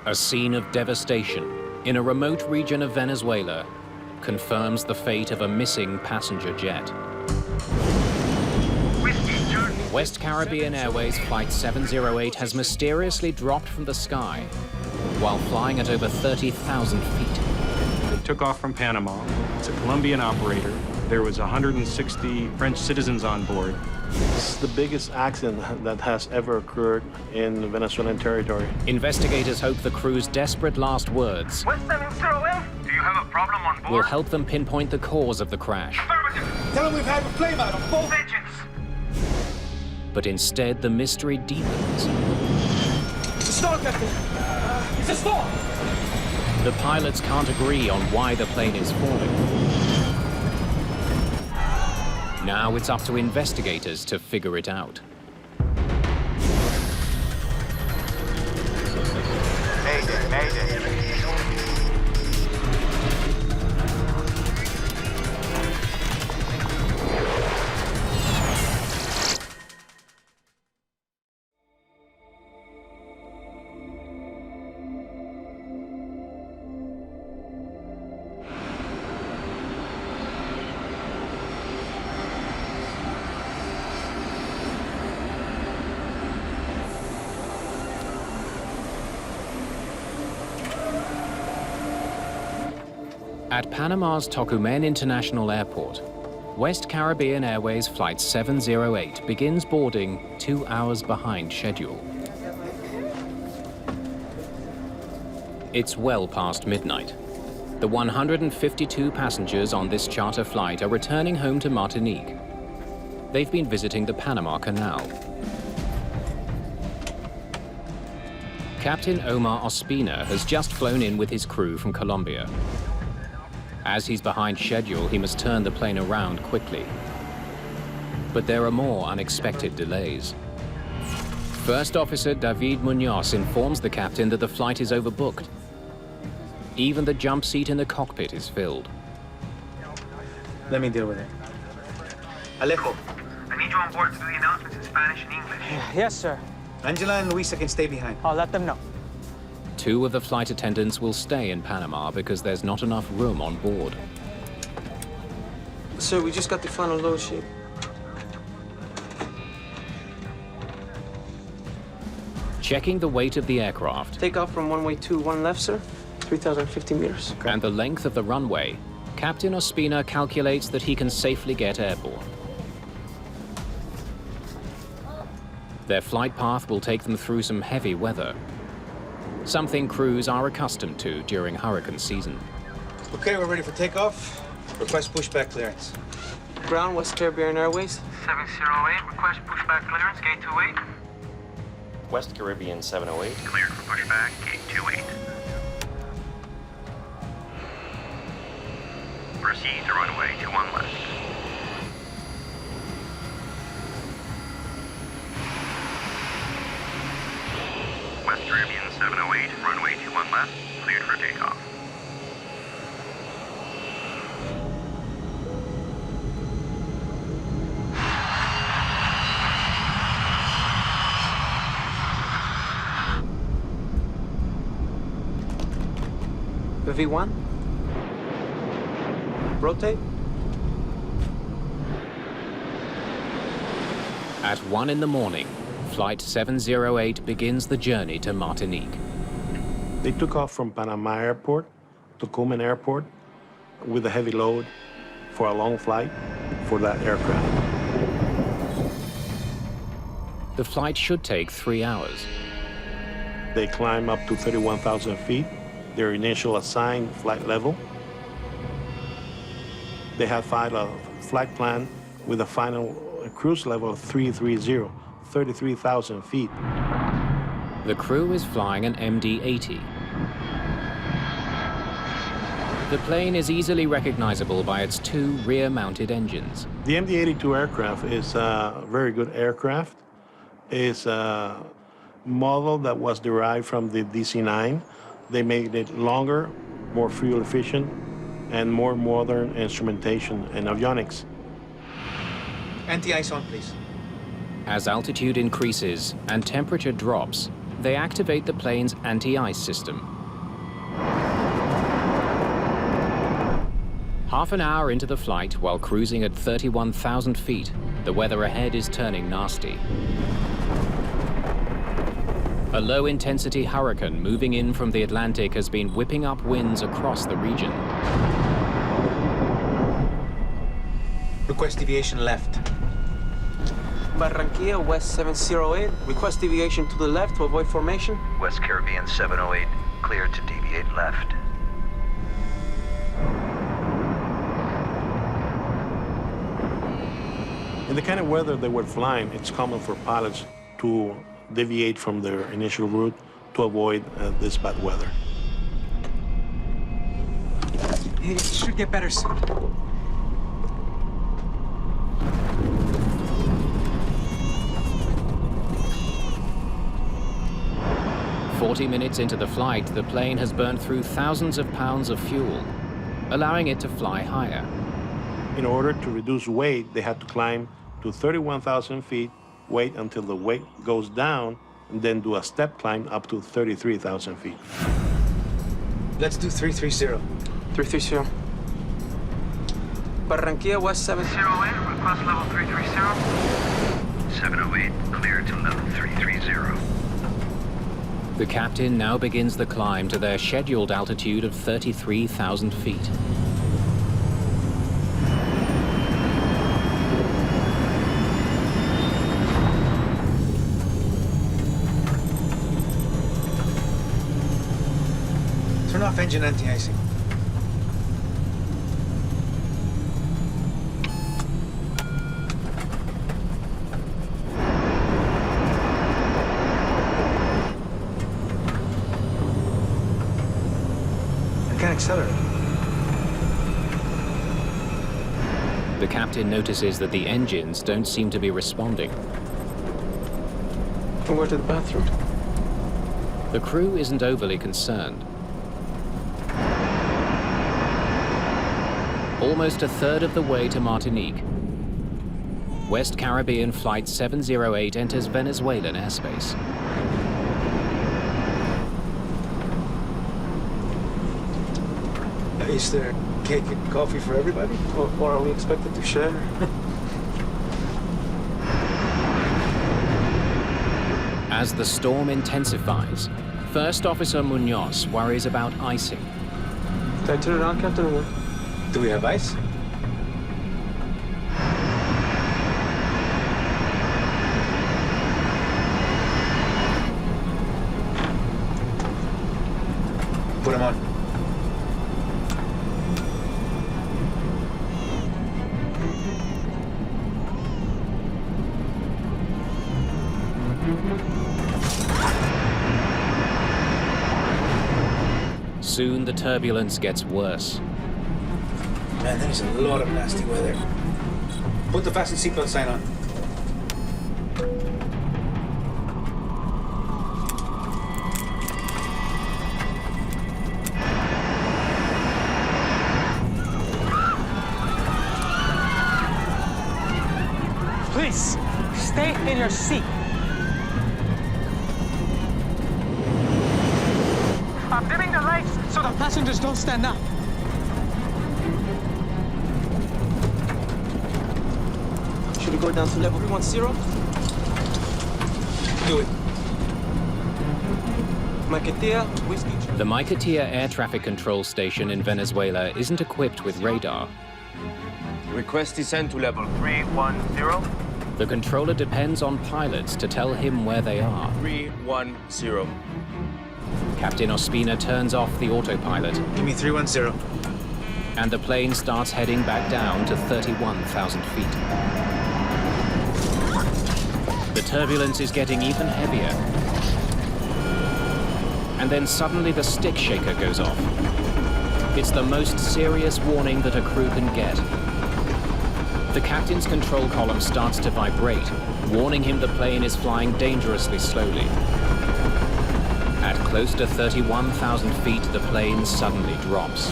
A scene of devastation in a remote region of Venezuela confirms the fate of a missing passenger jet. West Caribbean Airways Flight 708 has mysteriously dropped from the sky while flying at over 30,000 feet. It took off from Panama. It's a Colombian operator. There was 160 French citizens on board. It's the biggest accident that has ever occurred in Venezuelan territory. Investigators hope the crew's desperate last words West 708, do you have a problem on board? will help them pinpoint the cause of the crash. Affirmative. Tell them we've had a flame out on both Engines. But instead, the mystery deepens. It's a storm, Captain. It's a storm. The pilots can't agree on why the plane is falling. Now it's up to investigators to figure it out. Mayday, Mayday. At Panama's Tocumen International Airport, West Caribbean Airways Flight 708 begins boarding 2 hours behind schedule. It's well past midnight. The 152 passengers on this charter flight are returning home to Martinique. They've been visiting the Panama Canal. Captain Omar Ospina has just flown in with his crew from Colombia. As he's behind schedule, he must turn the plane around quickly. But there are more unexpected delays. First Officer David Munoz informs the captain that the flight is overbooked. Even the jump seat in the cockpit is filled. Let me deal with it. Alejo, I need you on board to do the announcements in Spanish and English. Yes, sir. Angela and Luisa can stay behind. I'll let them know. 2 of the flight attendants will stay in Panama because there's not enough room on board. Sir, we just got the final load sheet. Checking the weight of the aircraft Takeoff from runway 21 left, sir. 3,050 meters. and the length of the runway, Captain Ospina calculates that he can safely get airborne. Their flight path will take them through some heavy weather, something crews are accustomed to during hurricane season. Okay, we're ready for takeoff. Request pushback clearance. Ground, West Caribbean Airways. 708, request pushback clearance, gate 28. West Caribbean 708. Cleared for pushback, gate 28. Proceed to runway 21 left. West Caribbean 708, runway 21 left, cleared for takeoff. The V1. Rotate. At 1 in the morning, Flight 708 begins the journey to Martinique. They took off from Panama Airport, Tocumen Airport, with a heavy load for a long flight for that aircraft. The flight should take 3 hours. They climb up to 31,000 feet, their initial assigned flight level. They had filed a flight plan with a final cruise level of 330, 33,000 feet. The crew is flying an MD-80. The plane is easily recognizable by its 2 rear-mounted engines. The MD-82 aircraft is a very good aircraft. It's a model that was derived from the DC-9. They made it longer, more fuel efficient, and more modern instrumentation and avionics. Anti-ice on, please. As altitude increases and temperature drops, they activate the plane's anti-ice system. Half an hour into the flight, while cruising at 31,000 feet, the weather ahead is turning nasty. A low-intensity hurricane moving in from the Atlantic has been whipping up winds across the region. Request deviation left. Barranquilla, West 708. Request deviation to the left to avoid formation. West Caribbean 708, clear to deviate left. In the kind of weather they were flying, it's common for pilots to deviate from their initial route to avoid this bad weather. It should get better soon. "40 minutes into the flight, the plane has burned through thousands of pounds of fuel, allowing it to fly higher. In order to reduce weight, they had to climb to 31,000 feet, wait until the weight goes down, and then do a step climb up to 33,000 feet. Let's do 330. 330. Barranquilla, West 708. Request level 330. 708, clear to level 330. The captain now begins the climb to their scheduled altitude of 33,000 feet. Turn off engine anti-icing. I can't accelerate. The captain notices that the engines don't seem to be responding. Can go to the bathroom. The crew isn't overly concerned. Almost a third of the way to Martinique, West Caribbean Flight 708 enters Venezuelan airspace. Is there cake and coffee for everybody? Or are we expected to share? As the storm intensifies, First Officer Munoz worries about icing. Can I turn it on, Captain? Or what? Do we have ice? Put them on. Soon the turbulence gets worse. Man, there's a lot of nasty weather. Put the fasten seatbelt sign on. Please, stay in your seat. I'm dimming the lights so the passengers don't stand up. Should we go down to level 310? Do it. Maiquetía, Whiskey. The Mayday air traffic control station in Venezuela isn't equipped with radar. Request descend to level 310. The controller depends on pilots to tell him where they are. 310. Captain Ospina turns off the autopilot, Give me 310. and the plane starts heading back down to 31,000 feet. The turbulence is getting even heavier. And then suddenly the stick shaker goes off. It's the most serious warning that a crew can get. The captain's control column starts to vibrate, warning him the plane is flying dangerously slowly. At close to 31,000 feet, the plane suddenly drops.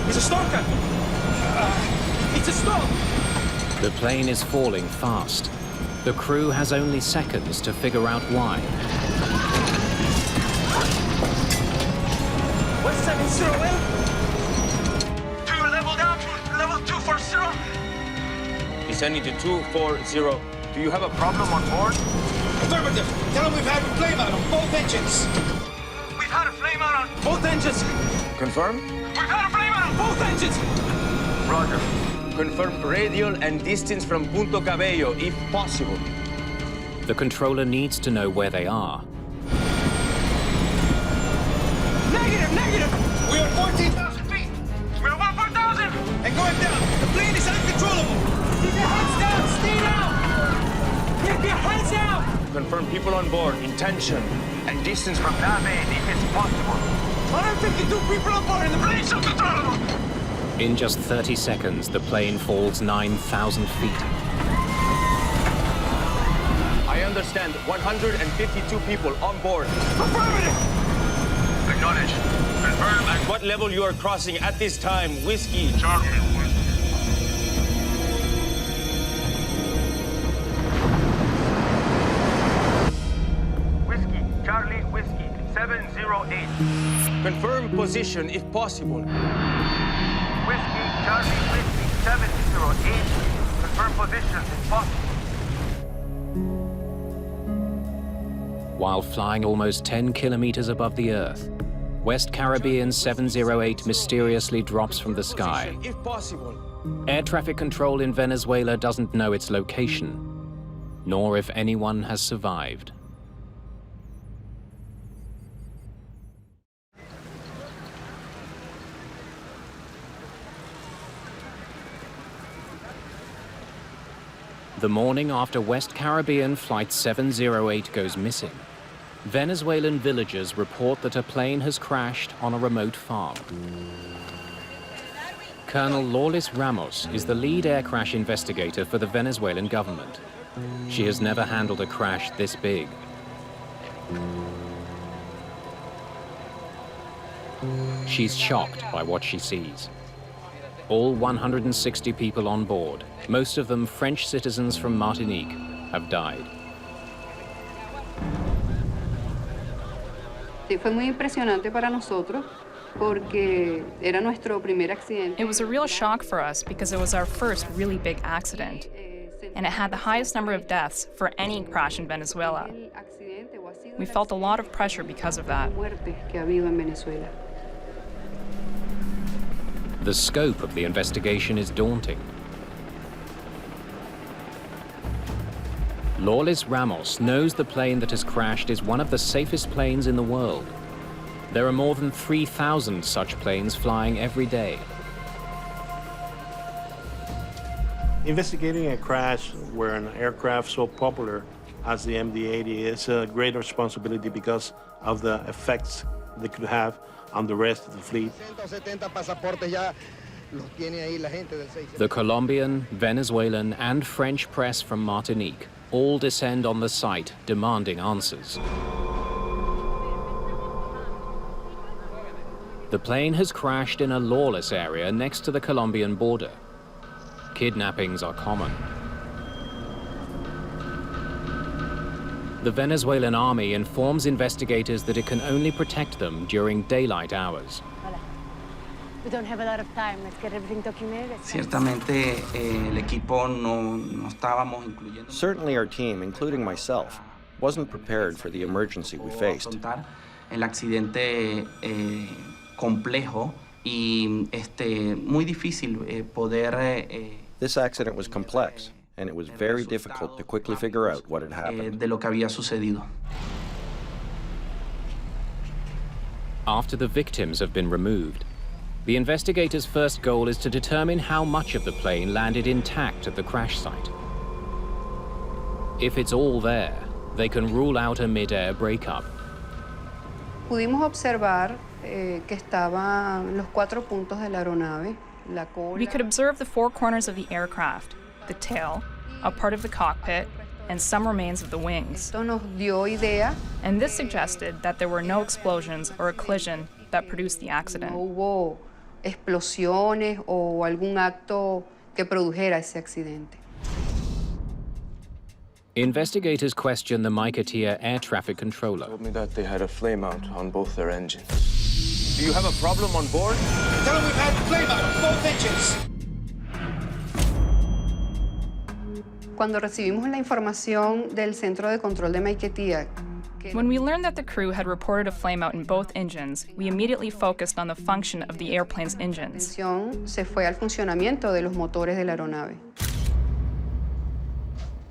It's a storm, Captain. It's The plane is falling fast. The crew has only seconds to figure out why. What's 708? Level down to level 240. Descending to 240. Do you have a problem on board? Affirmative. Tell them we've had a flame out on both engines. We've had a flame out on Both engines. Confirm? We've had a flame out on Both engines. Roger. Confirm radial and distance from Punto Cabello, if possible. The controller needs to know where they are. Negative. We are 14,000 feet We're 1,000. and going down. The plane is uncontrollable. Keep your heads down. Stay down. Keep your heads down. Confirm people on board, intention, and distance from Nave, if it's possible. 152 people on board and the plane's uncontrollable. In just 30 seconds, the plane falls 9,000 feet. I understand 152 people on board. Affirmative. Acknowledge. Confirm At what level you are crossing at this time, Whiskey? Charlie. Whiskey, Charlie, Whiskey, 708. Confirm position if possible. Whiskey, Charlie, Whiskey, 708. Confirm position if possible. While flying almost 10 kilometers above the Earth, West Caribbean 708 mysteriously drops from the sky. Position if possible. Air traffic control in Venezuela doesn't know its location, nor if anyone has survived. The morning after West Caribbean Flight 708 goes missing, Venezuelan villagers report that a plane has crashed on a remote farm. Colonel Lourdes Ramos is the lead air crash investigator for the Venezuelan government. She has never handled a crash this big. She's shocked by what she sees. All 160 people on board, most of them French citizens from Martinique, have died. Fue muy impresionante para nosotros porque era nuestro primer accidente. It was a real shock for us because it was our first really big accident, and it had the highest number of deaths for any crash in Venezuela. We felt a lot of pressure because of that. The scope of the investigation is daunting. Lourdes Ramos knows the plane that has crashed is one of the safest planes in the world. There are more than 3,000 such planes flying every day. Investigating a crash where an aircraft so popular as the MD-80 is a great responsibility because of the effects they could have on the rest of the fleet. The Colombian, Venezuelan, and French press from Martinique all descend on the site demanding answers. The plane has crashed in a lawless area next to the Colombian border. Kidnappings are common. The Venezuelan army informs investigators that it can only protect them during daylight hours. We don't have a lot of time. Let's get everything documented. Ciertamente, el equipo no estábamos incluyendo. Certainly our team, including myself, wasn't prepared for the emergency we faced. El accidente complejo y muy difícil poder. This accident was complex, and it was very difficult to quickly figure out what had happened. De lo que había sucedido. After the victims have been removed, the investigators' first goal is to determine how much of the plane landed intact at the crash site. If it's all there, they can rule out a mid-air breakup. Pudimos observar que estaban los 4 puntos de la aeronave, la cola. We could observe the 4 corners of the aircraft, the tail, a part of the cockpit, and some remains of the wings. Esto nos dio idea. And this suggested that there were no explosions or a collision that produced the accident. No hubo explosiones o algún acto que produjera ese accidente. Investigators question the Maiquetía air traffic controller. Told me that they had a flameout on both their engines. Do you have a problem on board? Tell them we've had flameout on both engines. Cuando recibimos la información del Centro de Control de Maiquetía, when we learned that the crew had reported a flameout in both engines, we immediately focused on the function of the airplane's engines. Se fue al funcionamiento de los motores de la aeronave.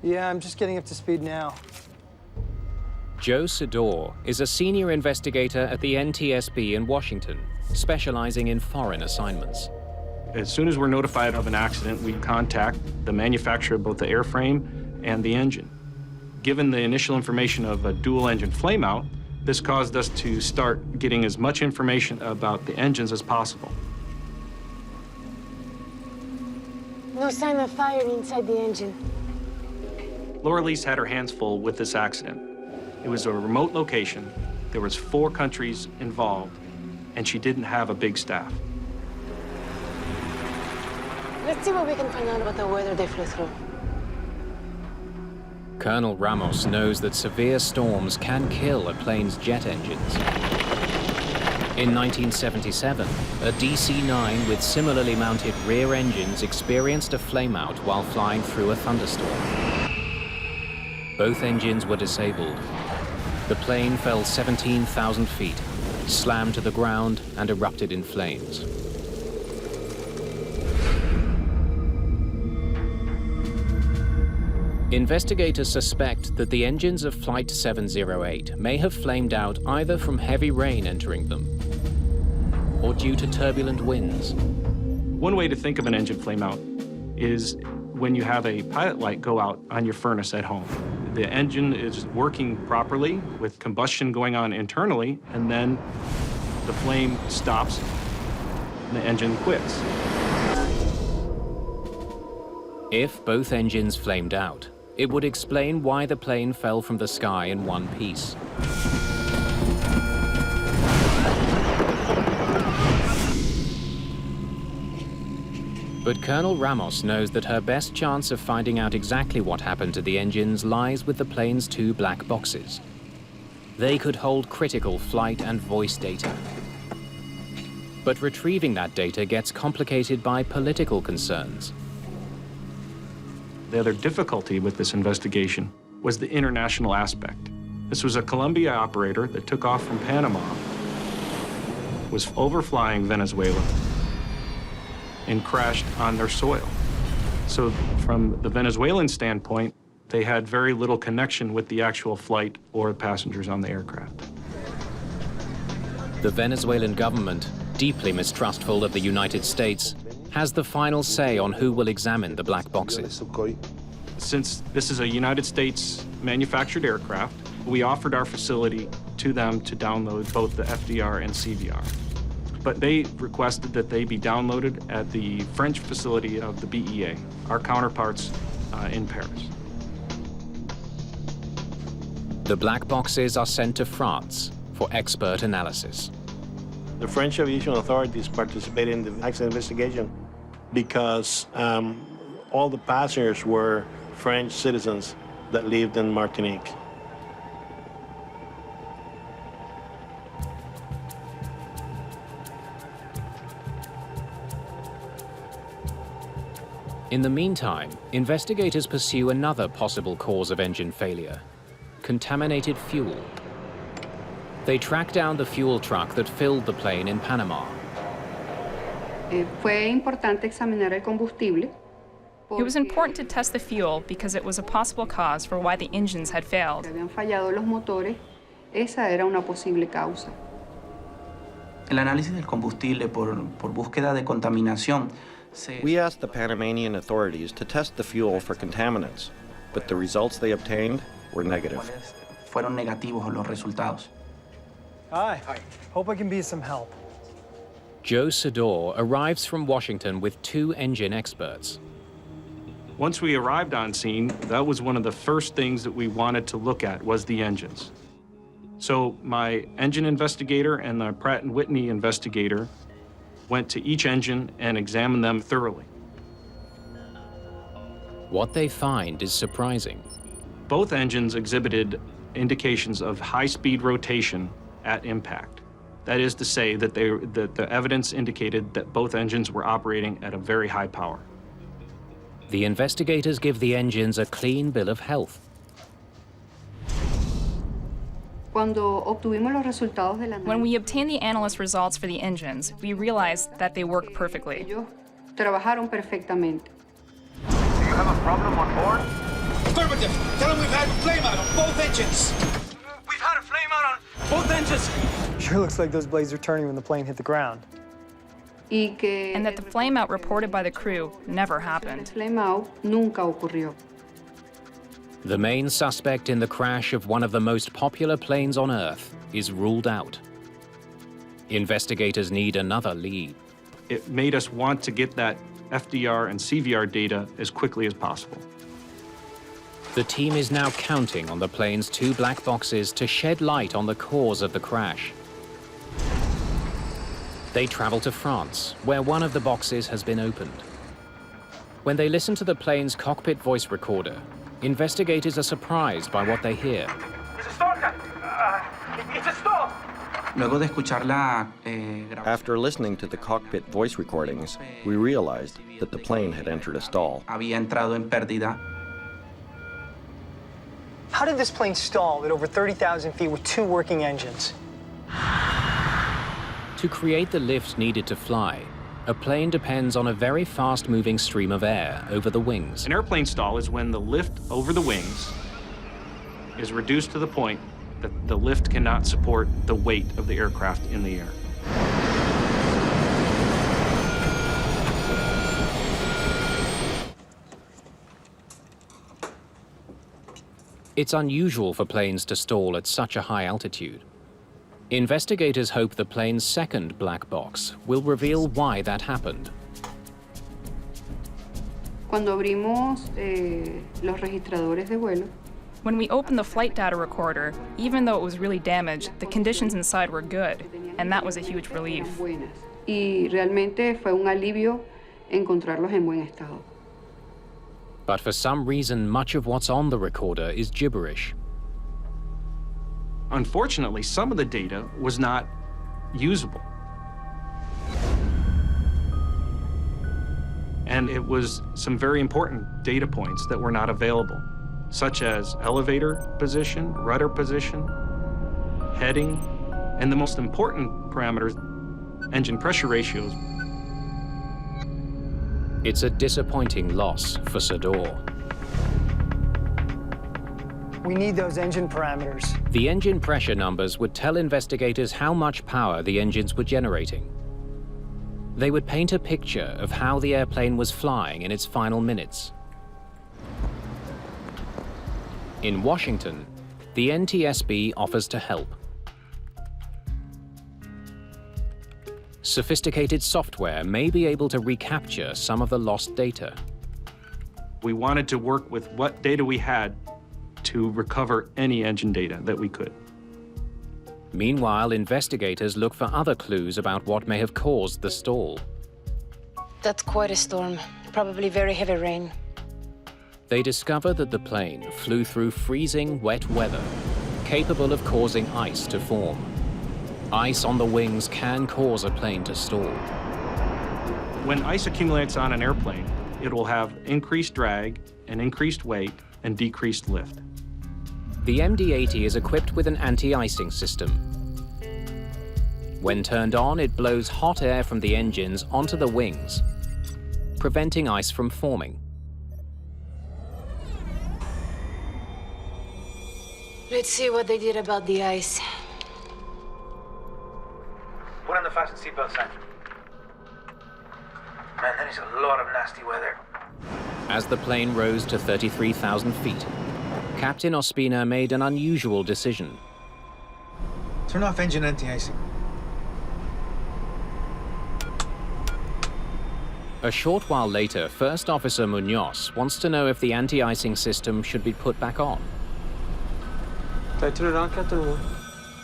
Yeah, I'm just getting up to speed now. Joe Sidor is a senior investigator at the NTSB in Washington, specializing in foreign assignments. As soon as we're notified of an accident, we contact the manufacturer of both the airframe and the engine. Given the initial information of a dual-engine flameout, this caused us to start getting as much information about the engines as possible. No sign of fire inside the engine. Laura Lee's had her hands full with this accident. It was a remote location, there was 4 countries involved, and she didn't have a big staff. Let's see what we can find out about the weather they flew through. Colonel Ramos knows that severe storms can kill a plane's jet engines. In 1977, a DC-9 with similarly mounted rear engines experienced a flameout while flying through a thunderstorm. Both engines were disabled. The plane fell 17,000 feet, slammed to the ground, and erupted in flames. Investigators suspect that the engines of Flight 708 may have flamed out either from heavy rain entering them or due to turbulent winds. One way to think of an engine flameout is when you have a pilot light go out on your furnace at home. The engine is working properly with combustion going on internally, and then the flame stops and the engine quits. If both engines flamed out, it would explain why the plane fell from the sky in one piece. But Colonel Ramos knows that her best chance of finding out exactly what happened to the engines lies with the plane's 2 black boxes. They could hold critical flight and voice data. But retrieving that data gets complicated by political concerns. The other difficulty with this investigation was the international aspect. This was a Colombia operator that took off from Panama, was overflying Venezuela, and crashed on their soil. So from the Venezuelan standpoint, they had very little connection with the actual flight or passengers on the aircraft. The Venezuelan government, deeply mistrustful of the United States, has the final say on who will examine the black boxes. Since this is a United States manufactured aircraft, we offered our facility to them to download both the FDR and CVR. But they requested that they be downloaded at the French facility of the BEA, our counterparts in Paris. The black boxes are sent to France for expert analysis. The French aviation authorities participated in the accident investigation because all the passengers were French citizens that lived in Martinique. In the meantime, investigators pursue another possible cause of engine failure: contaminated fuel. They track down the fuel truck that filled the plane in Panama. Fue importante examinar el combustible. It was important to test the fuel because it was a possible cause for why the engines had failed. Habían fallado los motores. Esa era una posible causa. El análisis del combustible por búsqueda de contaminación. We asked the Panamanian authorities to test the fuel for contaminants, but the results they obtained were negative. Fueron negativos los resultados. Hi. Hope I can be some help. Joe Sidor arrives from Washington with 2 engine experts. Once we arrived on scene, that was one of the first things that we wanted to look at was the engines. So my engine investigator and the Pratt & Whitney investigator went to each engine and examined them thoroughly. What they find is surprising. Both engines exhibited indications of high-speed rotation at impact. That is to say that the evidence indicated that both engines were operating at a very high power. The investigators give the engines a clean bill of health. When we obtained the analyst results for the engines, we realized that they worked perfectly. Trabajaron perfectamente. Do you have a problem on board? Affirmative. Tell them we've had a flameout on both engines. We've had a flameout on both engines. Sure looks like those blades are turning when the plane hit the ground. And that the flameout reported by the crew never happened. Flameout nunca ocurrió. The main suspect in the crash of one of the most popular planes on Earth is ruled out. Investigators need another lead. It made us want to get that FDR and CVR data as quickly as possible. The team is now counting on the plane's 2 black boxes to shed light on the cause of the crash. They travel to France, where one of the boxes has been opened. When they listen to the plane's cockpit voice recorder, investigators are surprised by what they hear. It's a stall, Captain. It's a stall. Luego de escucharla, After listening to the cockpit voice recordings, we realized that the plane had entered a stall. había entrado en pérdida. How did this plane stall at over 30,000 feet with 2 working engines? To create the lift needed to fly, a plane depends on a very fast-moving stream of air over the wings. An airplane stall is when the lift over the wings is reduced to the point that the lift cannot support the weight of the aircraft in the air. It's unusual for planes to stall at such a high altitude. Investigators hope the plane's second black box will reveal why that happened. Cuando abrimos los registradores de vuelo, When we opened the flight data recorder, even though it was really damaged, the conditions inside were good, and that was a huge relief. buenas. Y realmente fue un alivio encontrarlos en buen estado. But for some reason, much of what's on the recorder is gibberish. Unfortunately, some of the data was not usable. And it was some very important data points that were not available, such as elevator position, rudder position, heading, and the most important parameters, engine pressure ratios. It's a disappointing loss for Sador. We need those engine parameters. The engine pressure numbers would tell investigators how much power the engines were generating. They would paint a picture of how the airplane was flying in its final minutes. In Washington, the NTSB offers to help. Sophisticated software may be able to recapture some of the lost data. We wanted to work with what data we had to recover any engine data that we could. Meanwhile, investigators look for other clues about what may have caused the stall. That's quite a storm. Probably very heavy rain. They discover that the plane flew through freezing, wet weather, capable of causing ice to form. Ice on the wings can cause a plane to stall. When ice accumulates on an airplane, it will have increased drag and increased weight and decreased lift. The MD-80 is equipped with an anti-icing system. When turned on, it blows hot air from the engines onto the wings, preventing ice from forming. Let's see what they did about the ice. Put on the fasten seatbelt sign. Man, that is a lot of nasty weather. As the plane rose to 33,000 feet, Captain Ospina made an unusual decision. Turn off engine anti-icing. A short while later, First Officer Munoz wants to know if the anti-icing system should be put back on. Did I turn it on, Captain?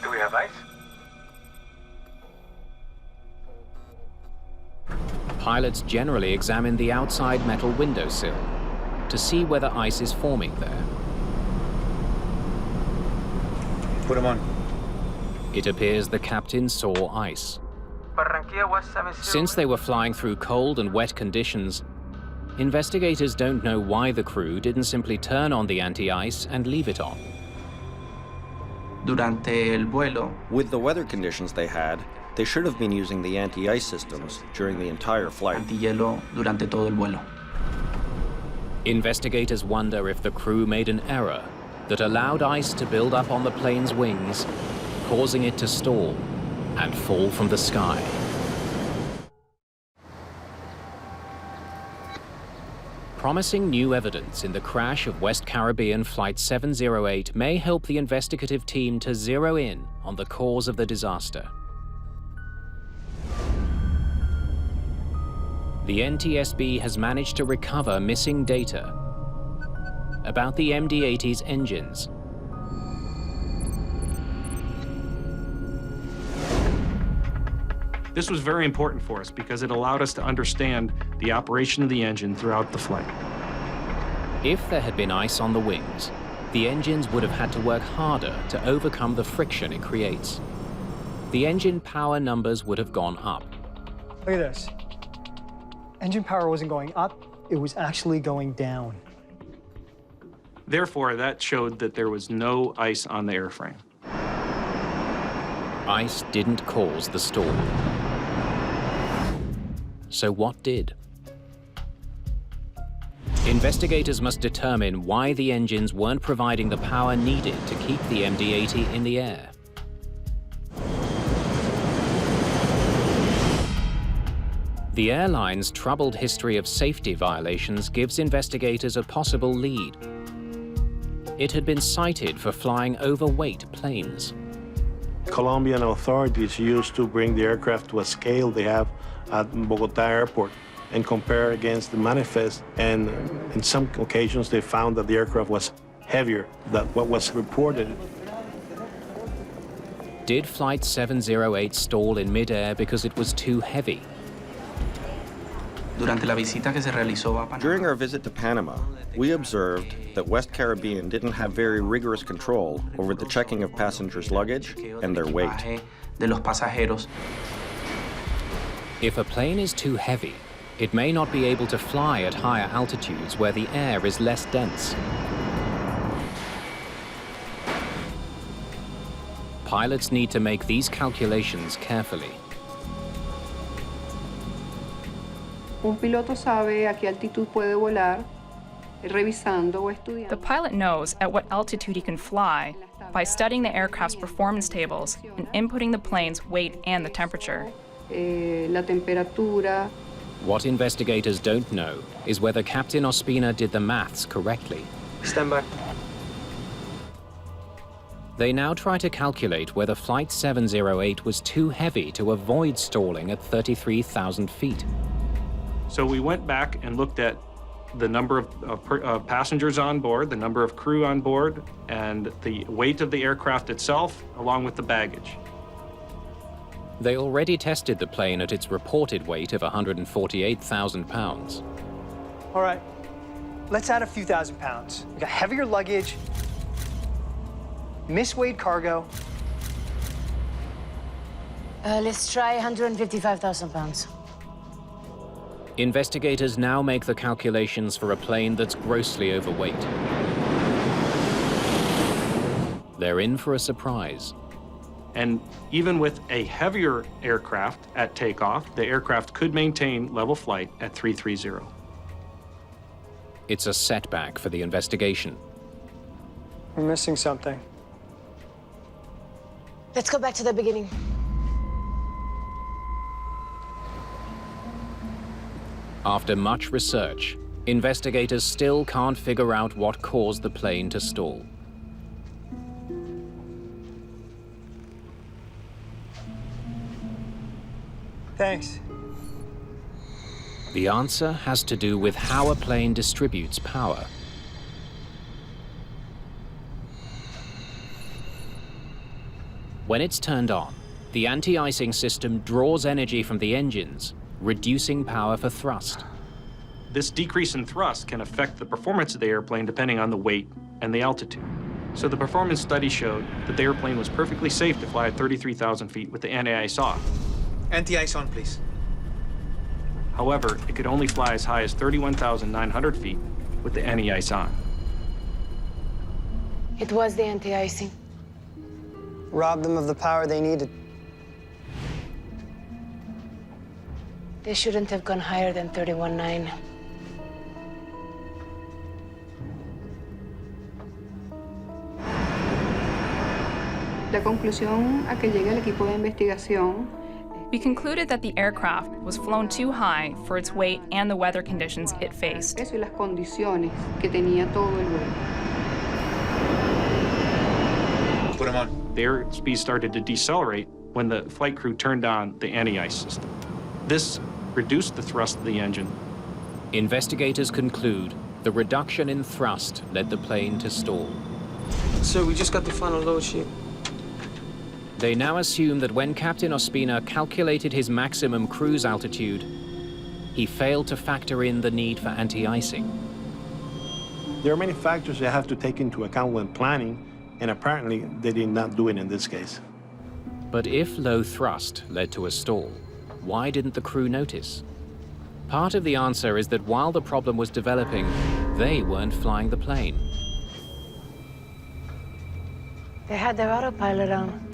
Do we have ice? Pilots generally examine the outside metal windowsill to see whether ice is forming there. Put him on. It appears the captain saw ice. Since they were flying through cold and wet conditions, investigators don't know why the crew didn't simply turn on the anti-ice and leave it on. Durante el vuelo, With the weather conditions they had, they should have been using the anti-ice systems during the entire flight. antihielo durante todo el vuelo. Investigators wonder if the crew made an error that allowed ice to build up on the plane's wings, causing it to stall and fall from the sky. Promising new evidence in the crash of West Caribbean Flight 708 may help the investigative team to zero in on the cause of the disaster. The NTSB has managed to recover missing data about the MD-80's engines. This was very important for us because it allowed us to understand the operation of the engine throughout the flight. If there had been ice on the wings, the engines would have had to work harder to overcome the friction it creates. The engine power numbers would have gone up. Look at this. Engine power wasn't going up, it was actually going down. Therefore, that showed that there was no ice on the airframe. Ice didn't cause the stall. So what did? Investigators must determine why the engines weren't providing the power needed to keep the MD-80 in the air. The airline's troubled history of safety violations gives investigators a possible lead. It had been cited for flying overweight planes. Colombian authorities used to bring the aircraft to a scale they have at Bogota Airport and compare against the manifest, and in some occasions they found that the aircraft was heavier than what was reported. Did Flight 708 stall in midair because it was too heavy? Durante la visita que se realizó a Panamá, During our visit to Panama, we observed that West Caribbean didn't have very rigorous control over the checking of passengers' luggage and their weight. de los pasajeros. If a plane is too heavy, it may not be able to fly at higher altitudes where the air is less dense. Pilots need to make these calculations carefully. Un piloto sabe a qué altitud puede volar, revisando o estudiando. The pilot knows at what altitude he can fly by studying the aircraft's performance tables and inputting the plane's weight and the temperature. La temperatura. What investigators don't know is whether Captain Ospina did the maths correctly. Stand by. They now try to calculate whether Flight 708 was too heavy to avoid stalling at 33,000 feet. So we went back and looked at the number of passengers on board, the number of crew on board, and the weight of the aircraft itself, along with the baggage. They already tested the plane at its reported weight of 148,000 pounds. All right, let's add a few thousand pounds. We got heavier luggage, misweighed cargo. Let's try 155,000 pounds. Investigators now make the calculations for a plane that's grossly overweight. They're in for a surprise. And even with a heavier aircraft at takeoff, the aircraft could maintain level flight at 330. It's a setback for the investigation. We're missing something. Let's go back to the beginning. After much research, investigators still can't figure out what caused the plane to stall. Thanks. The answer has to do with how a plane distributes power. When it's turned on, the anti-icing system draws energy from the engines, reducing power for thrust. This decrease in thrust can affect the performance of the airplane depending on the weight and the altitude. So the performance study showed that the airplane was perfectly safe to fly at 33,000 feet with the anti-ice off. Anti-ice on, please. However, it could only fly as high as 31,900 feet with the anti-ice on. It was the anti-icing. Robbed them of the power they needed. They shouldn't have gone higher than 31.9. La conclusión a que llega el equipo de investigación. We concluded that the aircraft was flown too high for its weight and the weather conditions it faced. Eso y las condiciones que tenía todo el vuelo. Put them on. The airspeed started to decelerate when the flight crew turned on the anti-ice system. This reduced the thrust of the engine. Investigators conclude the reduction in thrust led the plane to stall. Sir, we just got the final load sheet. They now assume that when Captain Ospina calculated his maximum cruise altitude, he failed to factor in the need for anti-icing. There are many factors they have to take into account when planning, and apparently they did not do it in this case. But if low thrust led to a stall, why didn't the crew notice? Part of the answer is that while the problem was developing, they weren't flying the plane. They had their autopilot on.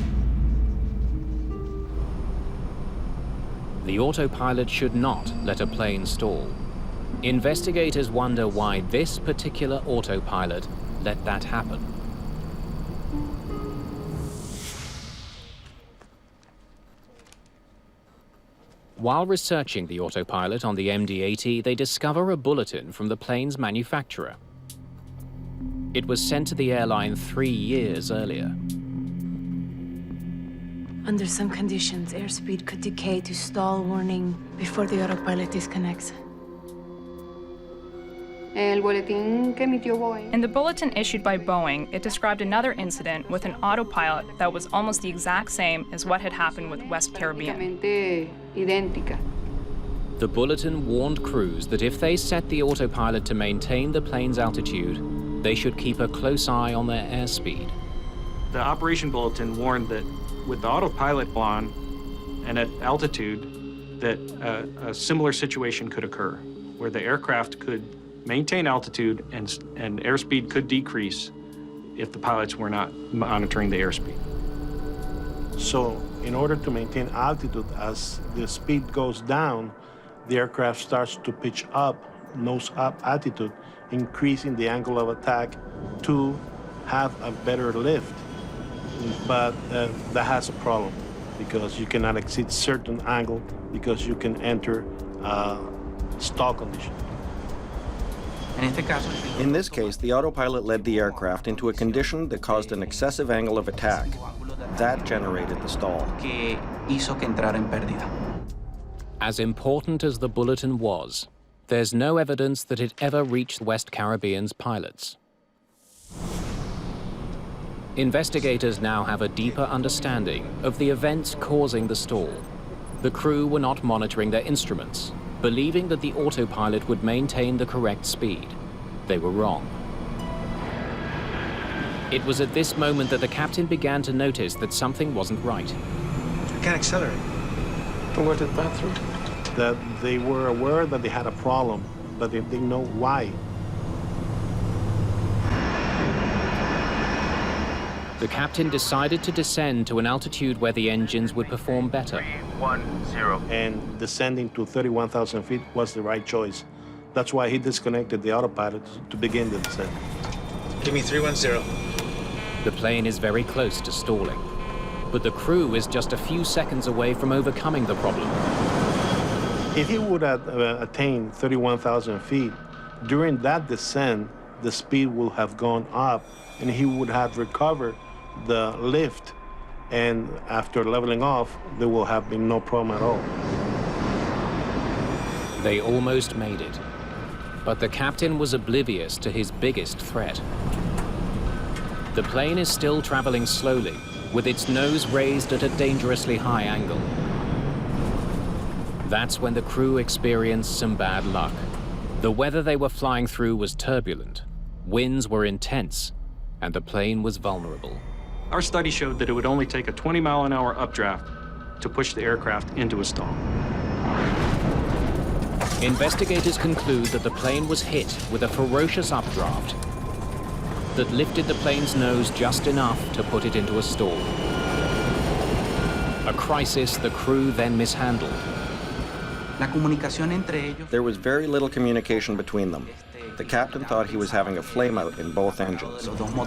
The autopilot should not let a plane stall. Investigators wonder why this particular autopilot let that happen. While researching the autopilot on the MD-80, they discover a bulletin from the plane's manufacturer. It was sent to the airline 3 years earlier. Under some conditions, airspeed could decay to stall warning before the autopilot disconnects. El boletín que emitió Boeing. In the bulletin issued by Boeing, it described another incident with an autopilot that was almost the exact same as what had happened with West Caribbean. Prácticamente idéntica. The bulletin warned crews that if they set the autopilot to maintain the plane's altitude, they should keep a close eye on their airspeed. The operation bulletin warned that with the autopilot on and at altitude, that a similar situation could occur, where the aircraft could maintain altitude and airspeed could decrease if the pilots were not monitoring the airspeed. So in order to maintain altitude, as the speed goes down, the aircraft starts to pitch up, nose up altitude, increasing the angle of attack to have a better lift. But that has a problem because you cannot exceed certain angle because you can enter stall condition. In this case, the autopilot led the aircraft into a condition that caused an excessive angle of attack. That generated the stall. As important as the bulletin was, there's no evidence that it ever reached West Caribbean's pilots. Investigators now have a deeper understanding of the events causing the stall. The crew were not monitoring their instruments, believing that the autopilot would maintain the correct speed. They were wrong. It was at this moment that the captain began to notice that something wasn't right. We can't accelerate. Go to the bathroom. That they were aware that they had a problem, but they didn't know why. The captain decided to descend to an altitude where the engines would perform better. 310. And descending to 31,000 feet was the right choice. That's why he disconnected the autopilot to begin the descent. Give me 310. The plane is very close to stalling, but the crew is just a few seconds away from overcoming the problem. If he would have attained 31,000 feet, during that descent, the speed would have gone up and he would have recovered the lift, and after leveling off, there will have been no problem at all. They almost made it, but the captain was oblivious to his biggest threat. The plane is still traveling slowly, with its nose raised at a dangerously high angle. That's when the crew experienced some bad luck. The weather they were flying through was turbulent. Winds were intense, and the plane was vulnerable. Our study showed that it would only take a 20-mile-an-hour updraft to push the aircraft into a stall. Investigators conclude that the plane was hit with a ferocious updraft that lifted the plane's nose just enough to put it into a stall. A crisis the crew then mishandled. There was very little communication between them. The captain thought he was having a flameout in both engines. Tell them we've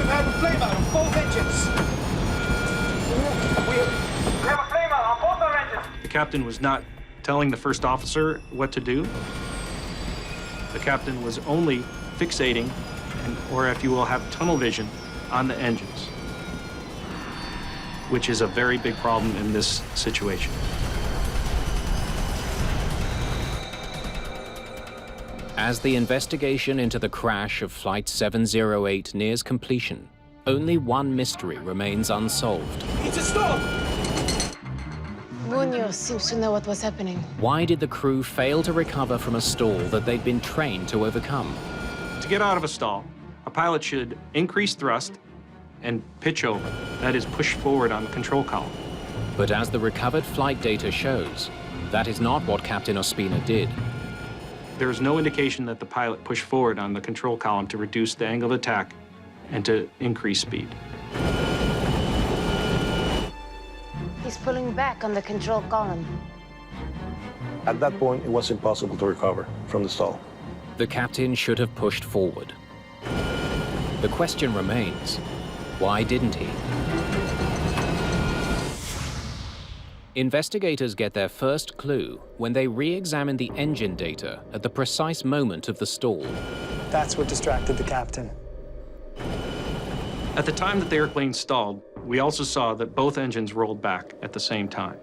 had a flameout on both engines. We have a flameout on both our engines. The captain was not telling the first officer what to do. The captain was only fixating, or if you will, have tunnel vision on the engines, which is a very big problem in this situation. As the investigation into the crash of Flight 708 nears completion, only one mystery remains unsolved. It's a stall! Munoz seems to know what was happening. Why did the crew fail to recover from a stall that they'd been trained to overcome? To get out of a stall, a pilot should increase thrust and pitch over, that is, push forward on the control column. But as the recovered flight data shows, that is not what Captain Ospina did. There is no indication that the pilot pushed forward on the control column to reduce the angle of attack and to increase speed. He's pulling back on the control column. At that point, it was impossible to recover from the stall. The captain should have pushed forward. The question remains, why didn't he? Investigators get their first clue when they re-examine the engine data at the precise moment of the stall. That's what distracted the captain. At the time that the airplane stalled, we also saw that both engines rolled back at the same time.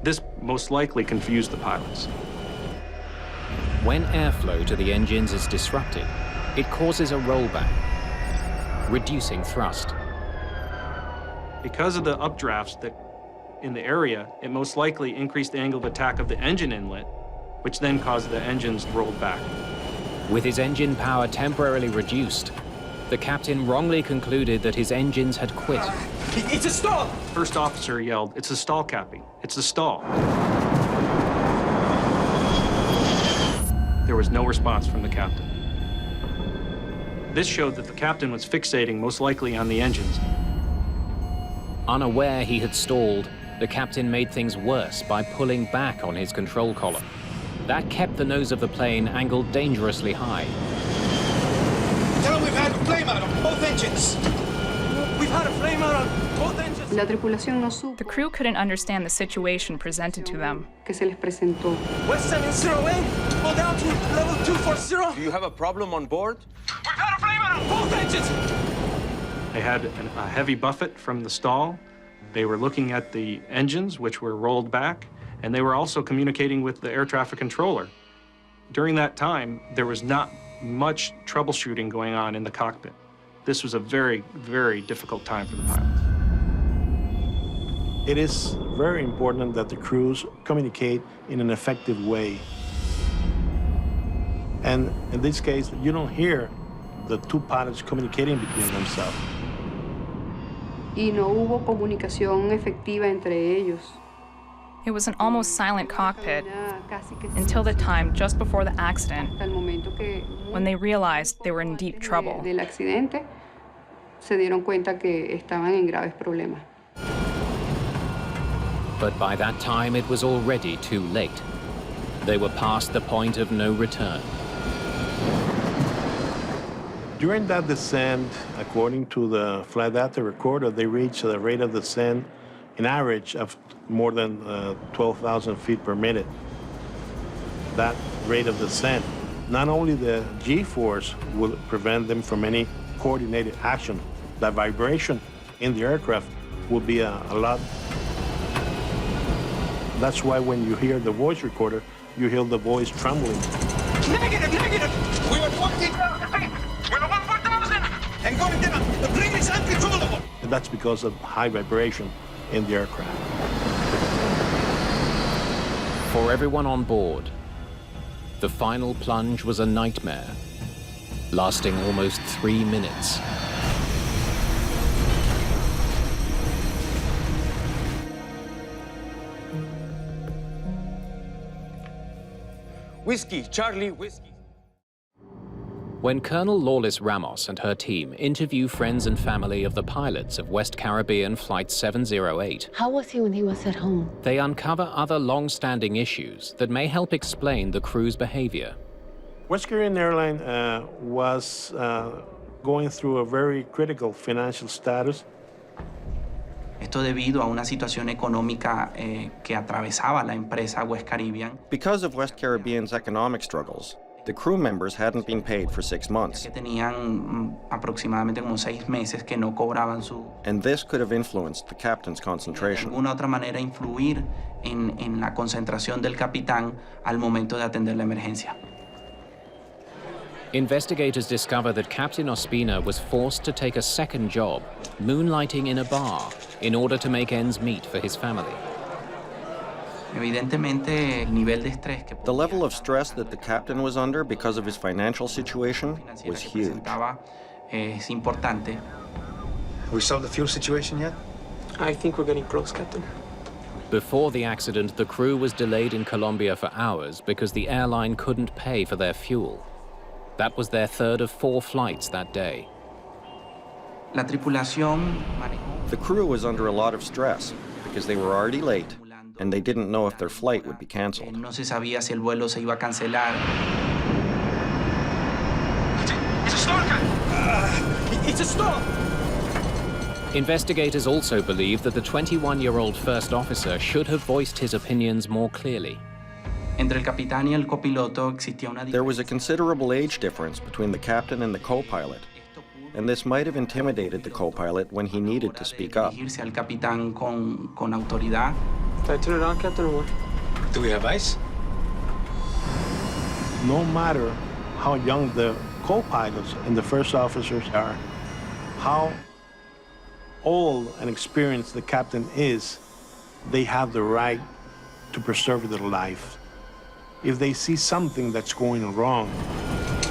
This most likely confused the pilots. When airflow to the engines is disrupted, it causes a rollback, reducing thrust. Because of the updrafts that in the area, it most likely increased the angle of attack of the engine inlet, which then caused the engines to roll back. With his engine power temporarily reduced, the captain wrongly concluded that his engines had quit. It's a stall! First officer yelled, "It's a stall, Cappy. It's a stall." There was no response from the captain. This showed that the captain was fixating most likely on the engines. Unaware he had stalled, the captain made things worse by pulling back on his control column. That kept the nose of the plane angled dangerously high. Tell them we've had a flameout on both engines. We've had a flameout on both engines. La tripulación no supo The crew couldn't understand the situation presented to them. que se les presentó. West 708, go down to level 240. Do you have a problem on board? We've had a flameout on both engines. They had a heavy buffet from the stall. They were looking at the engines, which were rolled back, and they were also communicating with the air traffic controller. During that time, there was not much troubleshooting going on in the cockpit. This was a very, very difficult time for the pilots. It is very important that the crews communicate in an effective way. And in this case, you don't hear the two pilots communicating between themselves. Y no hubo comunicación efectiva entre ellos. It was an almost silent cockpit until the time just before the accident, when they realized they were in deep trouble. Del accidente, se dieron cuenta que estaban en graves problemas. But by that time, it was already too late. They were past the point of no return. During that descent, according to the flight data recorder, they reached a rate of descent, an average of more than 12,000 feet per minute. That rate of descent, not only the G-force will prevent them from any coordinated action, the vibration in the aircraft will be a lot. That's why when you hear the voice recorder, you hear the voice trembling. Negative, negative. We were 14,000 feet. We're above 4,000. And going down. The plane is uncontrollable. And that's because of high vibration in the aircraft. For everyone on board, The final plunge was a nightmare, lasting almost 3 minutes. Whiskey, Charlie, whiskey. When Colonel Lawless Ramos and her team interview friends and family of the pilots of West Caribbean Flight 708, How was he when he was at home? they uncover other long-standing issues that may help explain the crew's behavior. West Caribbean Airline was going through a very critical financial status. Esto debido a una situación económica que atravesaba la empresa West Caribbean. Because of West Caribbean's economic struggles, the crew members hadn't been paid for 6 months. Que tenían aproximadamente como 6 meses que no cobraban su. And this could have influenced the captain's De concentration. alguna otra manera influir en la concentración del capitán al momento de atender la emergencia. Investigators discover that Captain Ospina was forced to take a second job, moonlighting in a bar, in order to make ends meet for his family. Evidentemente, el nivel de estrés que The level of stress that the captain was under because of his financial situation was huge. es importante. Have we solved the fuel situation yet? I think we're getting close, Captain. Before the accident, the crew was delayed in Colombia for hours because the airline couldn't pay for their fuel. That was their third of 4 flights that day. La tripulación manejó. The crew was under a lot of stress because they were already late and they didn't know if their flight would be canceled. No se sabía si el vuelo se iba a cancelar. It's a stall, Captain! It's a stall! Investigators also believe that the 21-year-old first officer should have voiced his opinions more clearly. Entre el capitán y el copiloto existía una There was a considerable age difference between the captain and the co-pilot, and this might have intimidated the co-pilot when he needed to speak up. dirigirse al capitán con autoridad. Did I turn it on, Captain, or what? Do we have ice? No matter how young the co-pilots and the first officers are, how old and experienced the captain is, they have the right to preserve their life. If they see something that's going wrong,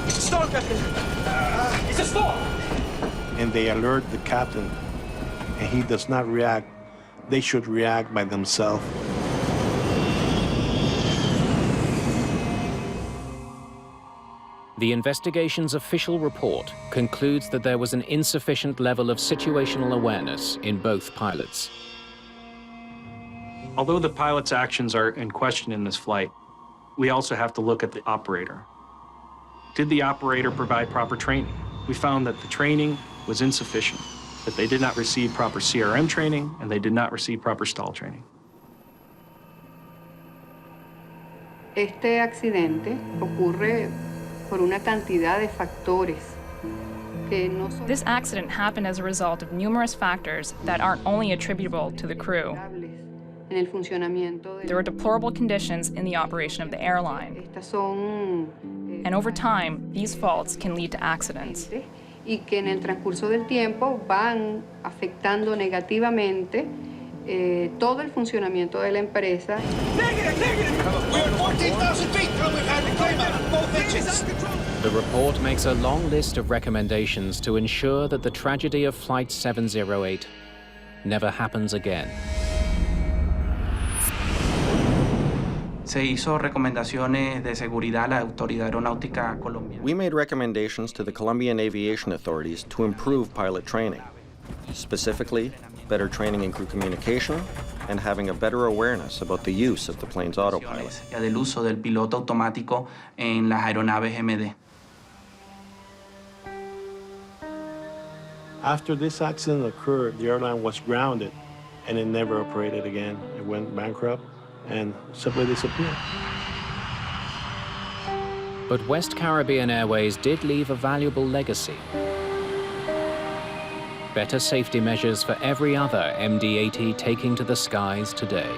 It's a stall, Captain! It's a stall! and they alert the captain, and he does not react, they should react by themselves. The investigation's official report concludes that there was an insufficient level of situational awareness in both pilots. Although the pilot's actions are in question in this flight, we also have to look at the operator. Did the operator provide proper training? We found that the training was insufficient, that they did not receive proper CRM training and they did not receive proper stall training. Este accidente ocurre por una cantidad de factores que no son This accident happened as a result of numerous factors that aren't only attributable to the crew. en el funcionamiento de There were deplorable conditions in the operation of the airline. Estas son And over time, these faults can lead to accidents. y que en el transcurso del tiempo van afectando negativamente todo el funcionamiento de la empresa. Negative! Negative! We're at 14,000 feet and we've had to climb out both engines. The report makes a long list of recommendations to ensure that the tragedy of Flight 708 never happens again. Se hizo recomendaciones de seguridad a la Autoridad Aeronáutica Colombiana. We made recommendations to the Colombian aviation authorities to improve pilot training, specifically better training in crew communication and having a better awareness about the use of the plane's autopilot. Del uso del piloto automático en las aeronaves MD. After this accident occurred, the airline was grounded and it never operated again. It went bankrupt and simply disappeared. But West Caribbean Airways did leave a valuable legacy. Better safety measures for every other MD-80 taking to the skies today.